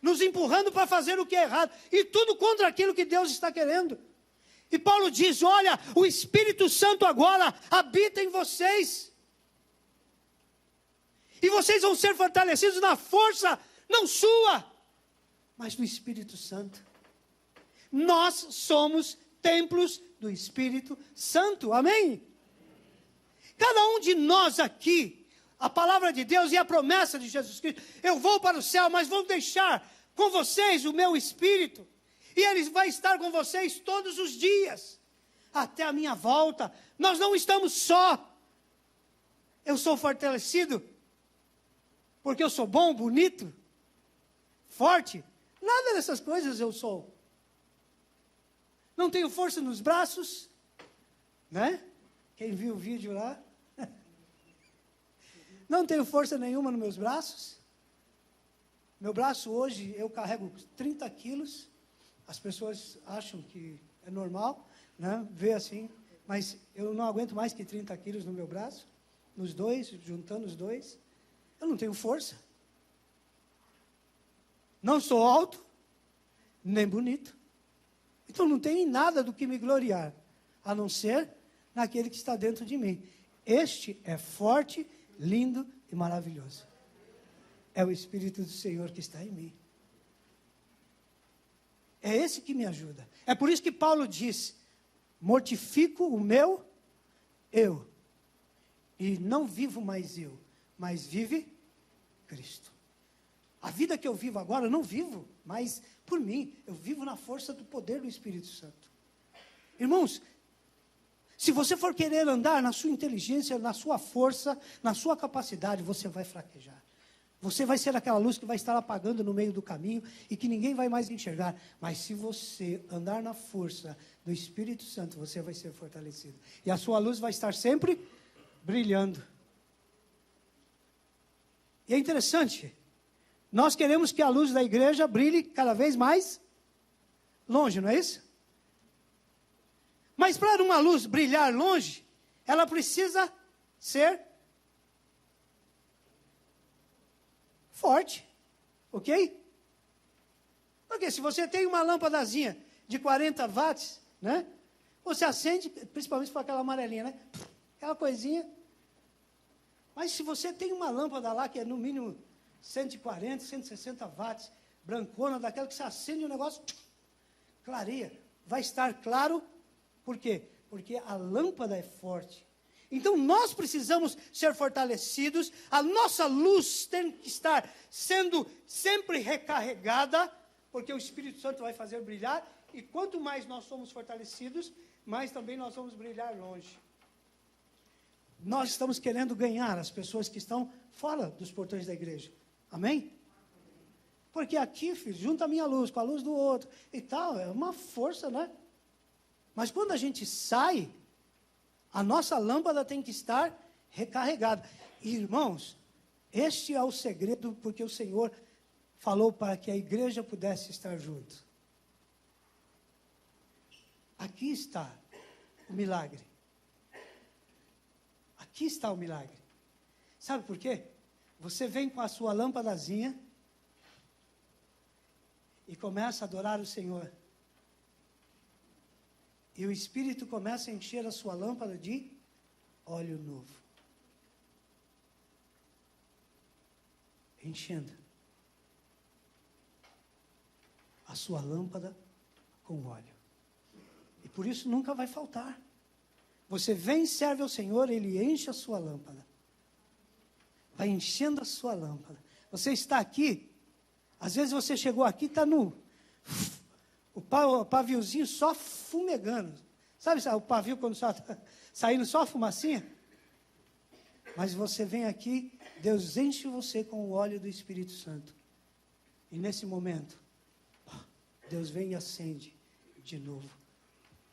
nos empurrando para fazer o que é errado, e tudo contra aquilo que Deus está querendo. E Paulo diz: olha, o Espírito Santo agora habita em vocês, e vocês vão ser fortalecidos na força, não sua, mas do Espírito Santo. Nós somos templos do Espírito Santo, amém? Cada um de nós aqui, a palavra de Deus e a promessa de Jesus Cristo: eu vou para o céu, mas vou deixar com vocês o meu Espírito, e Ele vai estar com vocês todos os dias, até a minha volta. Nós não estamos só. Eu sou fortalecido porque eu sou bom, bonito, forte. Nada dessas coisas eu sou. Não tenho força nos braços, Né? Quem viu o vídeo lá? Não tenho força nenhuma nos meus braços. Meu braço hoje, eu carrego 30 quilos. As pessoas acham que é normal, né? Vê assim. Mas eu não aguento mais que 30 quilos no meu braço. Nos dois, juntando os dois. Eu não tenho força. Não sou alto, nem bonito. Então não tenho nada do que me gloriar, a não ser naquele que está dentro de mim. Este é forte, lindo e maravilhoso. É o Espírito do Senhor que está em mim. É esse que me ajuda. É por isso que Paulo diz: mortifico o meu eu. E não vivo mais eu, mas vive Cristo. A vida que eu vivo agora, eu não vivo mais por mim. Eu vivo na força do poder do Espírito Santo. Irmãos, se você for querer andar na sua inteligência, na sua força, na sua capacidade, você vai fraquejar. Você vai ser aquela luz que vai estar apagando no meio do caminho e que ninguém vai mais enxergar. Mas se você andar na força do Espírito Santo, você vai ser fortalecido. E a sua luz vai estar sempre brilhando. E é interessante, nós queremos que a luz da igreja brilhe cada vez mais longe, não é isso? Mas para uma luz brilhar longe, ela precisa ser forte, ok? Porque se você tem uma lâmpadazinha de 40 watts, né? Você acende, principalmente com aquela amarelinha, né? Aquela coisinha. Mas se você tem uma lâmpada lá que é no mínimo 140, 160 watts, brancona, daquela que você acende o negócio, clareia. Vai estar claro, por quê? Porque a lâmpada é forte. Então nós precisamos ser fortalecidos, a nossa luz tem que estar sendo sempre recarregada, porque o Espírito Santo vai fazer brilhar, e quanto mais nós somos fortalecidos, mais também nós vamos brilhar longe. Nós estamos querendo ganhar as pessoas que estão fora dos portões da igreja. Amém? Porque aqui, filho, junta a minha luz com a luz do outro e tal, é uma força, né? Mas quando a gente sai, a nossa lâmpada tem que estar recarregada. E, irmãos, este é o segredo, porque o Senhor falou para que a igreja pudesse estar junto. Aqui está o milagre. Aqui está o milagre. Sabe por quê? Você vem com a sua lâmpadazinha e começa a adorar o Senhor. E o Espírito começa a encher a sua lâmpada de óleo novo. Enchendo a sua lâmpada com óleo. E por isso nunca vai faltar. Você vem e serve ao Senhor, Ele enche a sua lâmpada. Vai enchendo a sua lâmpada. Você está aqui, às vezes você chegou aqui, está no... O paviozinho só fumegando. Sabe o pavio quando está saindo só a fumacinha? Mas você vem aqui, Deus enche você com o óleo do Espírito Santo. E nesse momento, Deus vem e acende de novo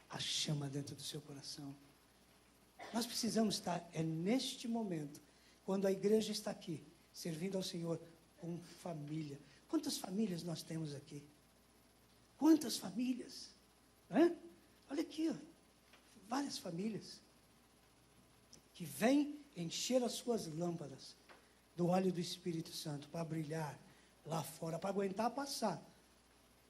a chama dentro do seu coração. Nós precisamos estar, é neste momento, quando a igreja está aqui, servindo ao Senhor com família. Quantas famílias nós temos aqui? Quantas famílias? Olha aqui, ó, várias famílias que vêm encher as suas lâmpadas do óleo do Espírito Santo para brilhar lá fora, para aguentar passar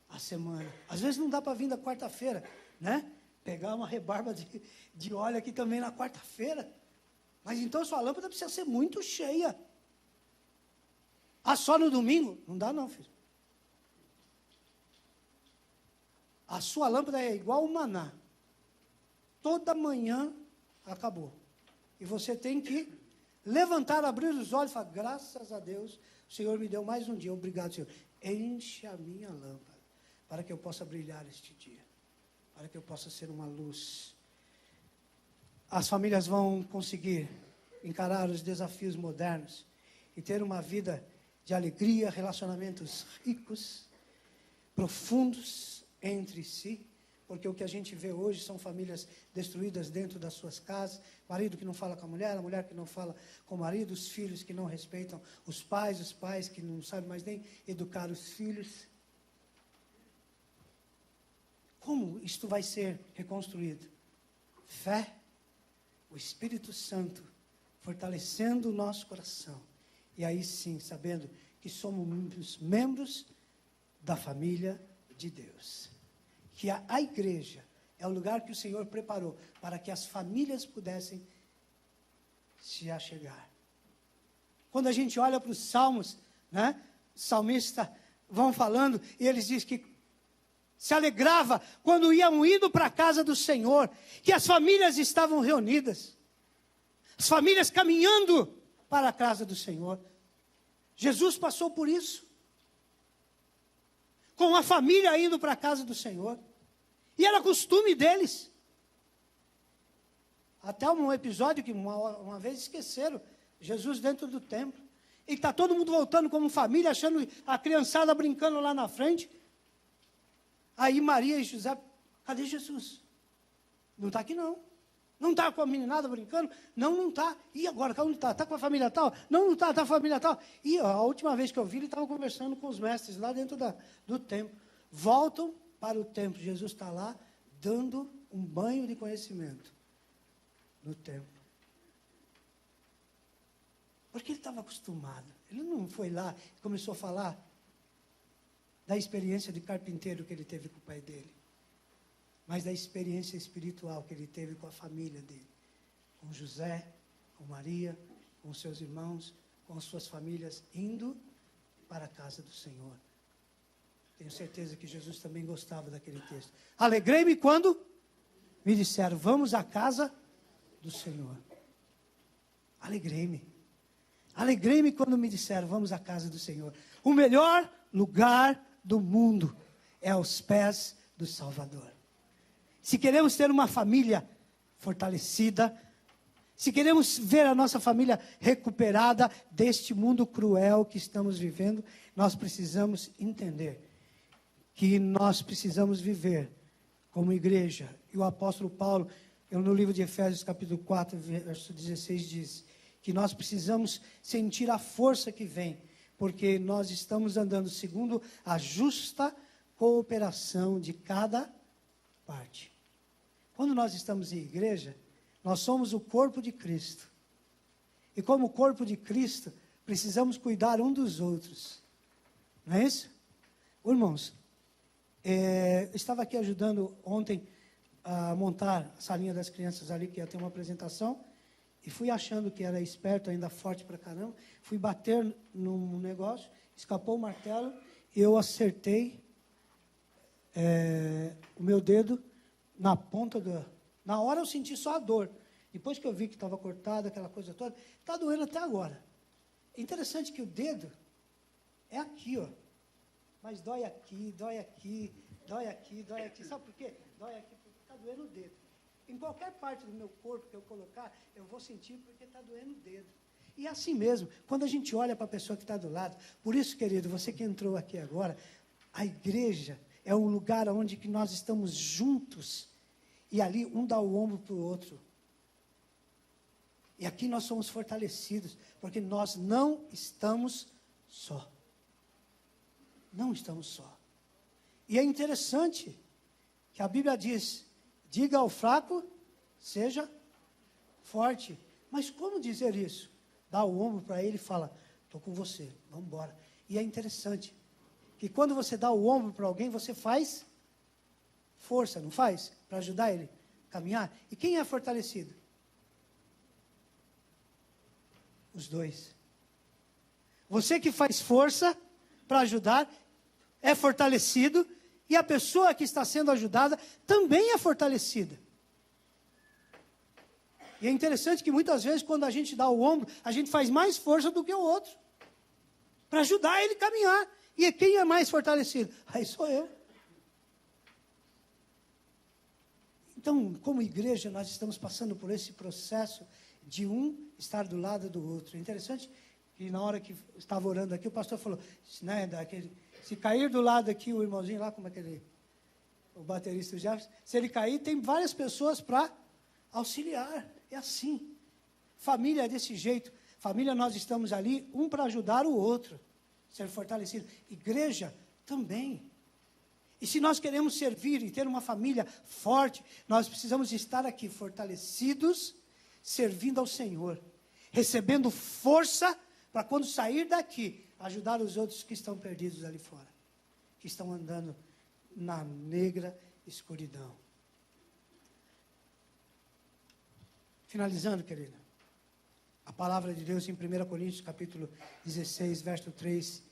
a semana. Às vezes não dá para vir da quarta-feira, né? Pegar uma rebarba de óleo aqui também na quarta-feira. Mas então sua lâmpada precisa ser muito cheia. Ah, só no domingo? Não dá não, filho. A sua lâmpada é igual o maná. Toda manhã acabou. E você tem que levantar, abrir os olhos e falar, graças a Deus, o Senhor me deu mais um dia. Obrigado, Senhor. Enche a minha lâmpada para que eu possa brilhar este dia. Para que eu possa ser uma luz. As famílias vão conseguir encarar os desafios modernos e ter uma vida de alegria, relacionamentos ricos, profundos entre si, porque o que a gente vê hoje são famílias destruídas dentro das suas casas, marido que não fala com a mulher que não fala com o marido, os filhos que não respeitam os pais que não sabem mais nem educar os filhos. Como isto vai ser reconstruído? Fé, o Espírito Santo fortalecendo o nosso coração, e aí sim, sabendo que somos membros da família de Deus. Que a igreja é o lugar que o Senhor preparou para que as famílias pudessem se achegar. Quando a gente olha para os salmos, né, os salmistas vão falando, e eles dizem que se alegrava quando iam indo para a casa do Senhor, que as famílias estavam reunidas, as famílias caminhando para a casa do Senhor. Jesus passou por isso, com a família indo para a casa do Senhor. E era costume deles. Até um episódio que uma vez esqueceram, Jesus dentro do templo. E está todo mundo voltando como família, achando a criançada brincando lá na frente. Aí Maria e José, cadê Jesus? Não está aqui não. Não está com a meninada brincando? Não está. E agora, onde está? Está com a família tal? Não está com a família tal. E a última vez que eu vi, ele estava conversando com os mestres lá dentro do templo. Voltam para o templo, Jesus está lá, dando um banho de conhecimento no templo. Porque ele estava acostumado. Ele não foi lá e começou a falar da experiência de carpinteiro que ele teve com o pai dele, mas da experiência espiritual que ele teve com a família dele, com José, com Maria, com seus irmãos, com as suas famílias, indo para a casa do Senhor. Tenho certeza que Jesus também gostava daquele texto. Alegrei-me quando me disseram, vamos à casa do Senhor. Alegrei-me. Alegrei-me quando me disseram, vamos à casa do Senhor. O melhor lugar do mundo é aos pés do Salvador. Se queremos ter uma família fortalecida, se queremos ver a nossa família recuperada deste mundo cruel que estamos vivendo, nós precisamos entender que nós precisamos viver como igreja. E o apóstolo Paulo, no livro de Efésios, capítulo 4, verso 16, diz que nós precisamos sentir a força que vem, porque nós estamos andando segundo a justa cooperação de cada parte. Quando nós estamos em igreja, nós somos o corpo de Cristo. E como corpo de Cristo, precisamos cuidar um dos outros. Não é isso? Irmãos, eu estava aqui ajudando ontem a montar a salinha das crianças ali, que ia ter uma apresentação, e fui achando que era esperto, ainda forte pra caramba, fui bater num negócio, escapou o martelo, e eu acertei o meu dedo na ponta na hora eu senti só a dor. Depois que eu vi que estava cortado, aquela coisa toda, está doendo até agora. É interessante que o dedo é aqui, ó. Mas dói aqui, dói aqui, dói aqui, dói aqui. Sabe por quê? Dói aqui porque está doendo o dedo. Em qualquer parte do meu corpo que eu colocar, eu vou sentir porque está doendo o dedo. E é assim mesmo, quando a gente olha para a pessoa que está do lado. Por isso, querido, você que entrou aqui agora, a igreja é um lugar onde que nós estamos juntos. E ali um dá o ombro para o outro. E aqui nós somos fortalecidos, porque nós não estamos só. Não estamos só. E é interessante que a Bíblia diz, diga ao fraco, seja forte. Mas como dizer isso? Dá o ombro para ele e fala, estou com você, vamos embora. E é interessante que quando você dá o ombro para alguém, você faz força, não faz? Para ajudar ele a caminhar. E quem é fortalecido? Os dois. Você que faz força para ajudar, é fortalecido, e a pessoa que está sendo ajudada também é fortalecida. E é interessante que muitas vezes, quando a gente dá o ombro, a gente faz mais força do que o outro, para ajudar ele a caminhar. E quem é mais fortalecido? Aí sou eu. Então, como igreja, nós estamos passando por esse processo de um estar do lado do outro. É interessante que na hora que estava orando aqui, o pastor falou, né, se cair do lado aqui o irmãozinho lá, como é que ele... o baterista Jefferson, se ele cair, tem várias pessoas para auxiliar. É assim. Família é desse jeito. Família, nós estamos ali, um para ajudar o outro, ser fortalecido. Igreja também. E se nós queremos servir e ter uma família forte, nós precisamos estar aqui fortalecidos, servindo ao Senhor, recebendo força para quando sair daqui, ajudar os outros que estão perdidos ali fora, que estão andando na negra escuridão. Finalizando, querida, a palavra de Deus em 1 Coríntios, capítulo 16, verso 3,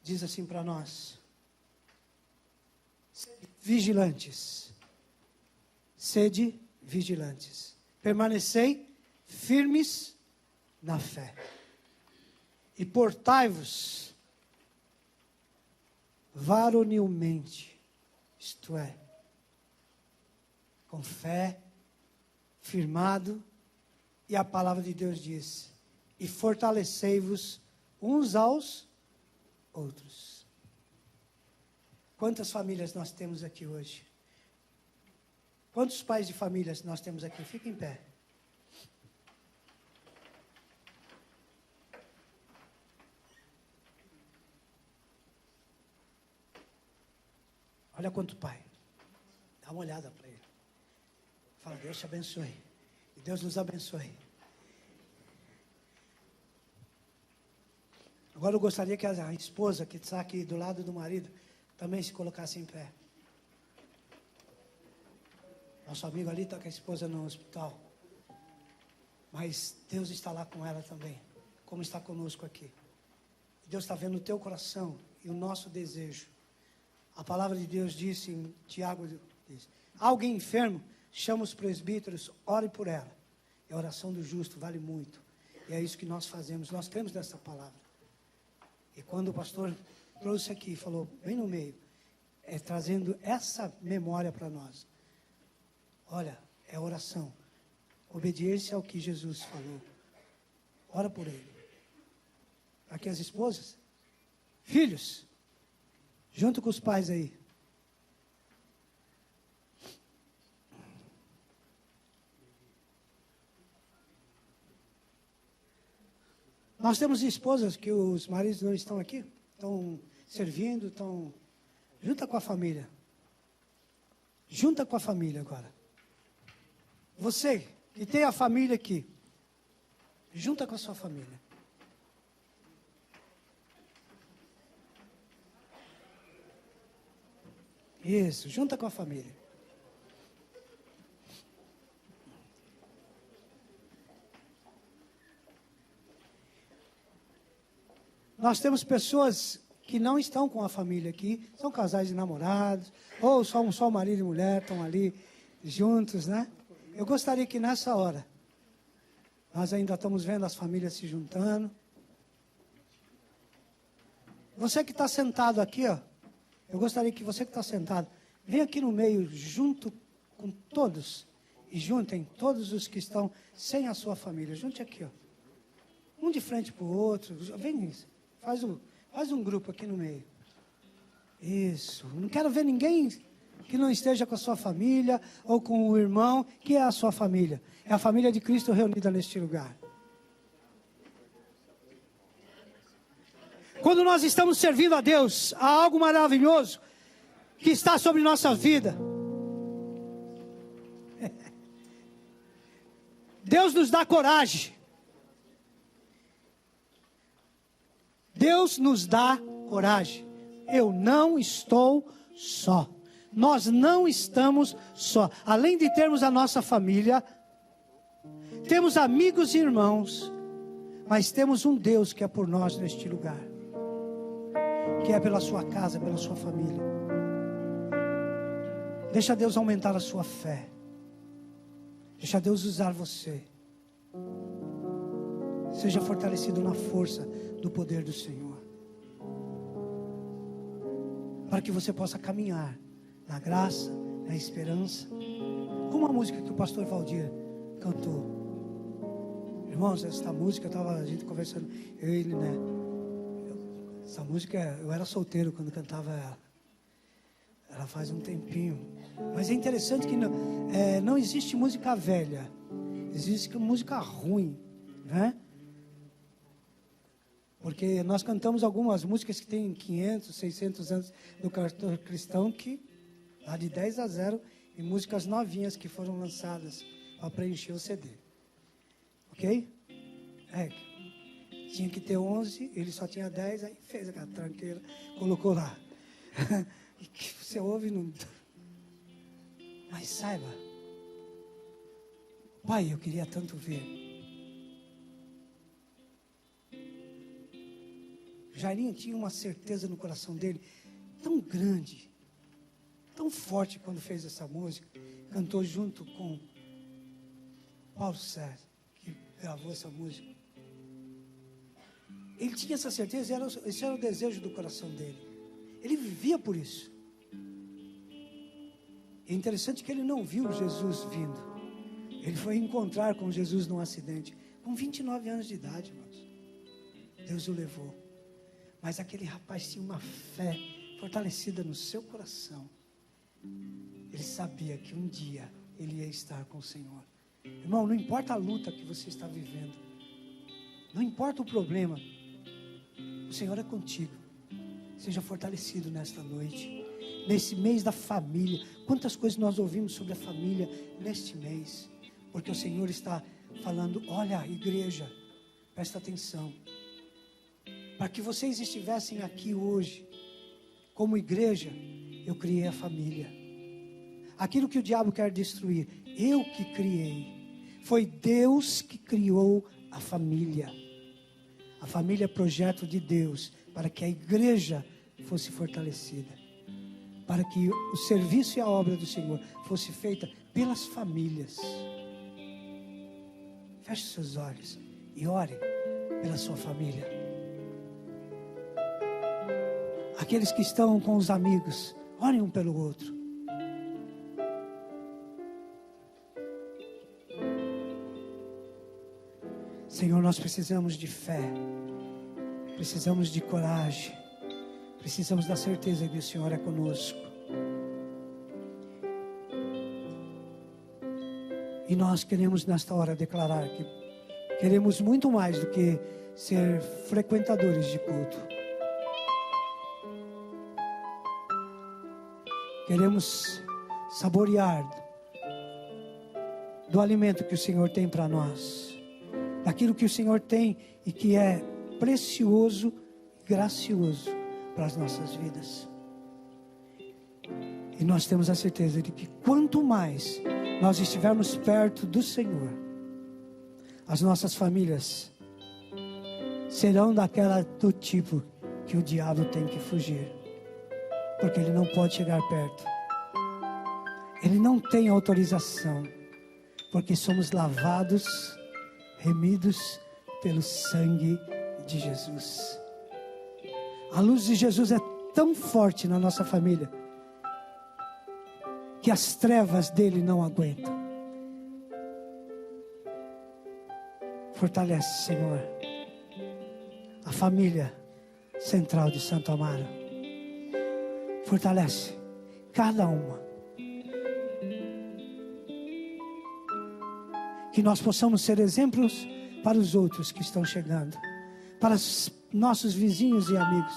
diz assim para nós: sede vigilantes, permanecei firmes na fé, e portai-vos varonilmente, isto é, com fé, firmado, e a palavra de Deus diz: e fortalecei-vos uns aos outros. Quantas famílias nós temos aqui hoje? Quantos pais de famílias nós temos aqui? Fica em pé. Olha quanto pai. Dá uma olhada para ele. Fala: Deus te abençoe. E Deus nos abençoe. Agora eu gostaria que a esposa que está aqui do lado do marido também se colocasse em pé. Nosso amigo ali está com a esposa no hospital. Mas Deus está lá com ela também, como está conosco aqui. Deus está vendo o teu coração e o nosso desejo. A palavra de Deus disse em Tiago, diz: alguém enfermo, chama os presbíteros, ore por ela. E a oração do justo vale muito. E é isso que nós fazemos, nós cremos nessa palavra. E quando o pastor trouxe aqui, falou bem no meio, trazendo essa memória para nós. Olha, é oração, obediência ao que Jesus falou. Ora por ele. Aqui as esposas, filhos, junto com os pais aí. Nós temos esposas que os maridos não estão aqui, estão servindo, estão junta com a família. Junta com a família agora. Você que tem a família aqui, junta com a sua família. Isso, junta com a família. Nós temos pessoas que não estão com a família aqui, são casais de namorados, ou só marido e mulher estão ali juntos, né? Eu gostaria que nessa hora, nós ainda estamos vendo as famílias se juntando. Você que está sentado aqui, ó, eu gostaria que você que está sentado, venha aqui no meio, junto com todos, e juntem todos os que estão sem a sua família. Junte aqui, ó. Um de frente para o outro, vem isso. Faz um grupo aqui no meio. Isso. Não quero ver ninguém que não esteja com a sua família ou com o irmão, que é a sua família. É a família de Cristo reunida neste lugar. Quando nós estamos servindo a Deus, há algo maravilhoso que está sobre nossa vida. Deus nos dá coragem. Deus nos dá coragem. Eu não estou só. Nós não estamos só. Além de termos a nossa família, temos amigos e irmãos, mas temos um Deus que é por nós neste lugar, que é pela sua casa, pela sua família. Deixa Deus aumentar a sua fé. Deixa Deus usar você. Seja fortalecido na força do poder do Senhor, para que você possa caminhar na graça, na esperança, como a música que o pastor Valdir cantou. Irmãos, essa música, a gente conversando, eu e ele, né? Essa música, eu era solteiro quando cantava ela. Ela faz um tempinho. Mas é interessante que não existe música velha, existe música ruim, né? Porque nós cantamos algumas músicas que têm 500, 600 anos do cantor cristão, que dá de 10 a 0, e músicas novinhas que foram lançadas para preencher o CD. Ok? Tinha que ter 11, ele só tinha 10, aí fez aquela tranqueira, colocou lá. E que você ouve, não... Mas saiba, pai, eu queria tanto ver. Jairinho tinha uma certeza no coração dele tão grande, tão forte quando fez essa música. Cantou junto com Paulo César, que gravou essa música. Ele tinha essa certeza, esse era o desejo do coração dele. Ele vivia por isso. É interessante que ele não viu Jesus vindo. Ele foi encontrar com Jesus num acidente, com 29 anos de idade, irmãos. Deus o levou. Mas aquele rapaz tinha uma fé fortalecida no seu coração. Ele sabia que um dia ele ia estar com o Senhor. Irmão, não importa a luta que você está vivendo, não importa o problema, o Senhor é contigo. Seja fortalecido nesta noite, nesse mês da família. Quantas coisas nós ouvimos sobre a família neste mês, porque o Senhor está falando: olha, igreja, presta atenção. Para que vocês estivessem aqui hoje, como igreja, eu criei a família. Aquilo que o diabo quer destruir, eu que criei. Foi Deus que criou a família. A família é projeto de Deus, para que a igreja fosse fortalecida, para que o serviço e a obra do Senhor fosse feita pelas famílias. Feche seus olhos e ore pela sua família. Aqueles que estão com os amigos, orem um pelo outro. Senhor, nós precisamos de fé, precisamos de coragem, precisamos da certeza que o Senhor é conosco. E nós queremos nesta hora declarar que queremos muito mais do que ser frequentadores de culto. Queremos saborear do alimento que o Senhor tem para nós, daquilo que o Senhor tem e que é precioso e gracioso para as nossas vidas. E nós temos a certeza de que quanto mais nós estivermos perto do Senhor, as nossas famílias serão do tipo que o diabo tem que fugir, porque ele não pode chegar perto. Ele não tem autorização, porque somos lavados, remidos pelo sangue de Jesus. A luz de Jesus é tão forte na nossa família que as trevas dele não aguentam. Fortalece, Senhor, a família central de Santo Amaro. Fortalece cada uma. Que nós possamos ser exemplos para os outros que estão chegando, para os nossos vizinhos e amigos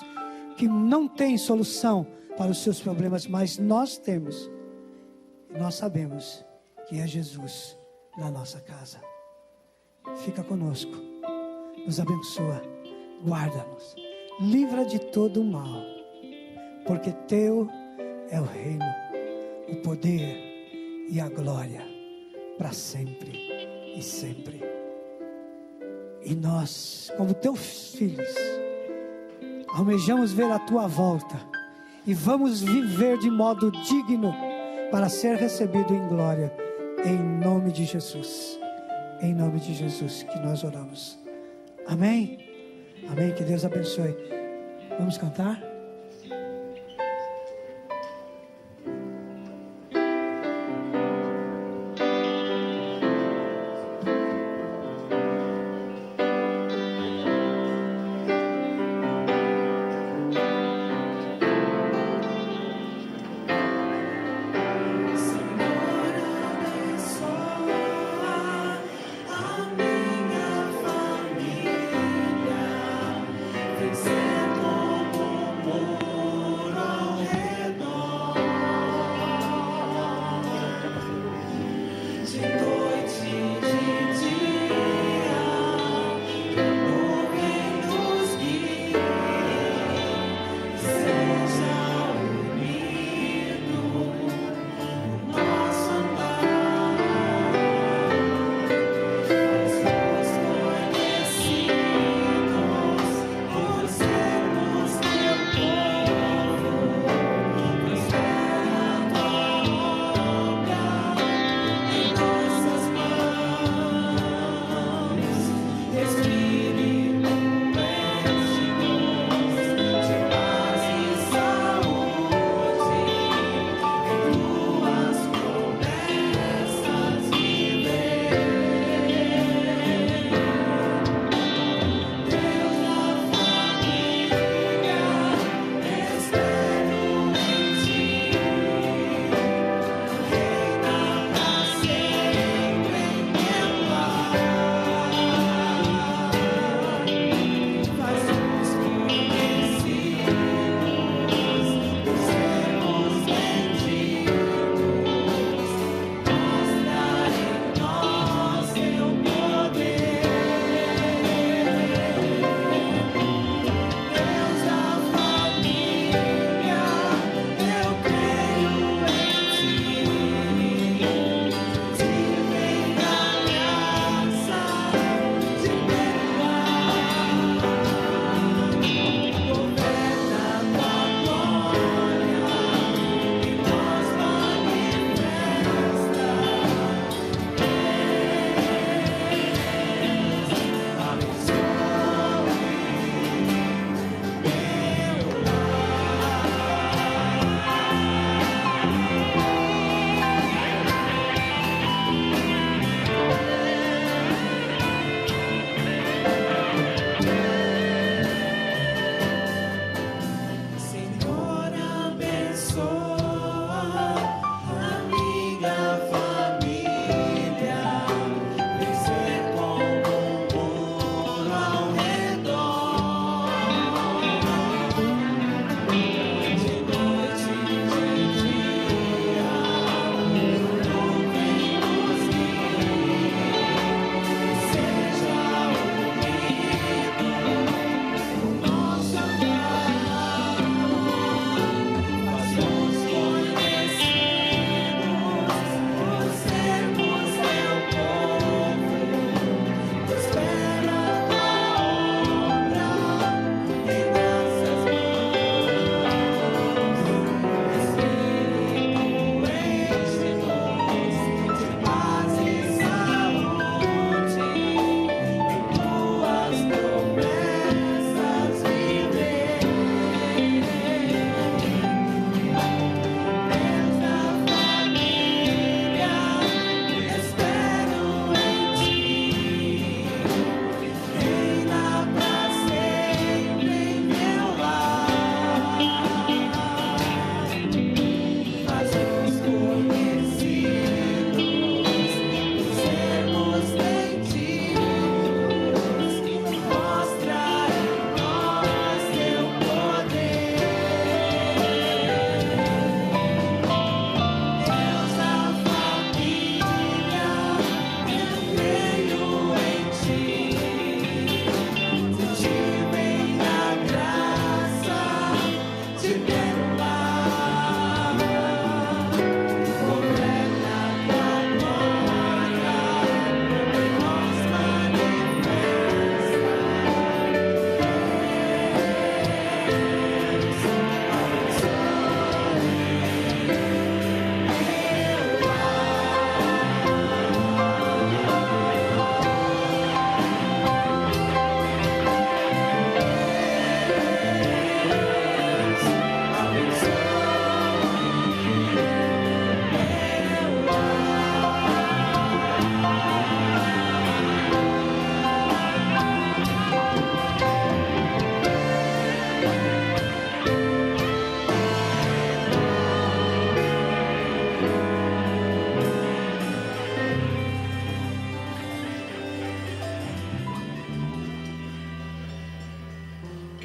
que não têm solução para os seus problemas, mas nós temos. E nós sabemos que é Jesus na nossa casa. Fica conosco, nos abençoa, guarda-nos, livra de todo o mal, porque teu é o reino, o poder e a glória para sempre e sempre. E nós, como teus filhos, almejamos ver a tua volta e vamos viver de modo digno para ser recebido em glória, em nome de Jesus. Em nome de Jesus que nós oramos. Amém? Amém, que Deus abençoe. Vamos cantar?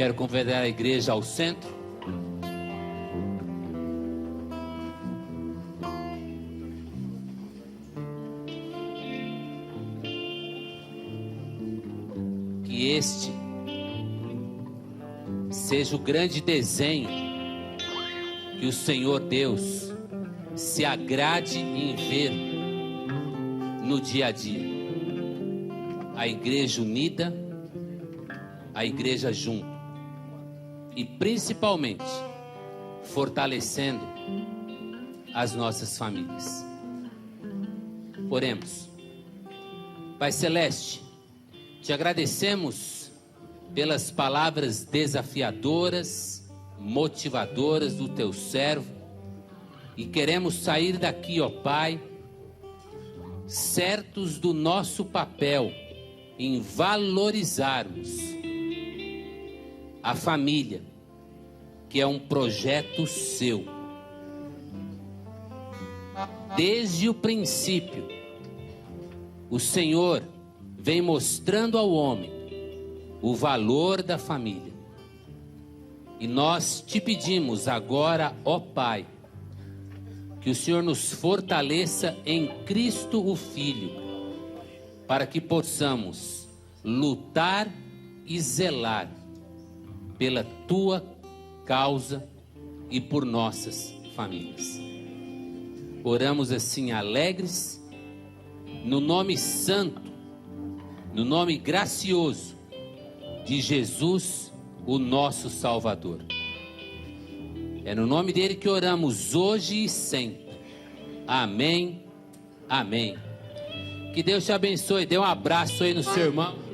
Quero convidar a igreja ao centro. Que este seja o grande desenho que o Senhor Deus se agrade em ver no dia a dia. A igreja unida, a igreja junto. E principalmente fortalecendo as nossas famílias. Oremos. Pai Celeste, te agradecemos pelas palavras desafiadoras, motivadoras do teu servo, e queremos sair daqui, ó Pai, certos do nosso papel em valorizarmos a família, que é um projeto seu. Desde o princípio, o Senhor vem mostrando ao homem o valor da família. E nós te pedimos agora, ó Pai, que o Senhor nos fortaleça em Cristo o Filho, para que possamos lutar e zelar pela tua causa e por nossas famílias. Oramos assim alegres, no nome santo, no nome gracioso de Jesus, o nosso Salvador. É no nome dele que oramos hoje e sempre. Amém, amém. Que Deus te abençoe. Dê um abraço aí no seu irmão.